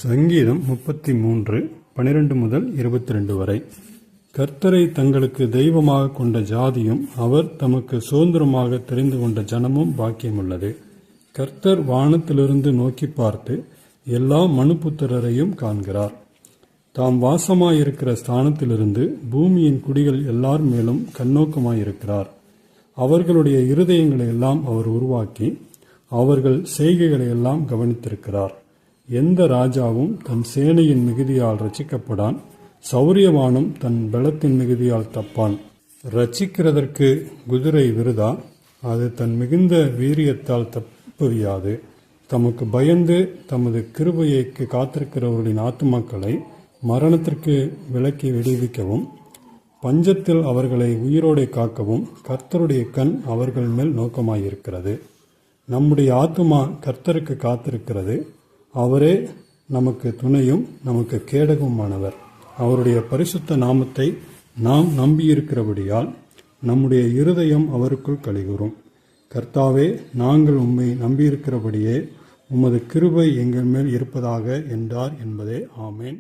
சங்கீதம் 33 12 முதல் 22 வரை. கர்த்தரை தங்களுக்கு தெய்வமாக கொண்ட ஜாதியும் அவர் தமக்கு சுதந்திரமாக தெரிந்து கொண்ட ஜனமும் பாக்கியமுள்ளது. கர்த்தர் வானத்திலிருந்து நோக்கி பார்த்து எல்லா மனுபுத்திரரையும் காண்கிறார். தாம் வாசமாயிருக்கிற ஸ்தானத்திலிருந்து பூமியின் குடிகள் எல்லார் மேலும் கண்ணோக்கமாயிருக்கிறார். அவர்களுடைய இருதயங்களை எல்லாம் அவர் உருவாக்கி அவர்கள் செய்கைகளை எல்லாம் கவனித்திருக்கிறார். எந்த ராஜாவும் தன் சேனையின் மிகுதியால் ரட்சிக்கப்படான், சௌரியவானும் தன் பலத்தின் மிகுதியால் தப்பான். ரட்சிக்கிறதற்கு குதிரை விருதா, அது தன் மிகுந்த வீரியத்தால் தப்புவியாது. தமக்கு பயந்து தமது கிருபையைக்கு காத்திருக்கிறவர்களின் ஆத்துமாக்களை மரணத்திற்கு விலக்கி விடுவிக்கவும், பஞ்சத்தில் அவர்களை உயிரோடே காக்கவும் கர்த்தருடைய கண் அவர்கள் மேல் நோக்கமாயிருக்கிறது. நம்முடைய ஆத்துமா கர்த்தருக்கு காத்திருக்கிறது. அவரே நமக்கு துணையும் நமக்கு கேடகமானவர். அவருடைய பரிசுத்த நாமத்தை நாம் நம்பியிருக்கிறபடியால் நம்முடைய இருதயம் அவருக்குள் கலிகூரும். கர்த்தாவே, நாங்கள் உம்மை நம்பியிருக்கிறபடியே உமது கிருபை எங்கள் மேல் இருப்பதாக என்றார் என்பதே. ஆமேன்.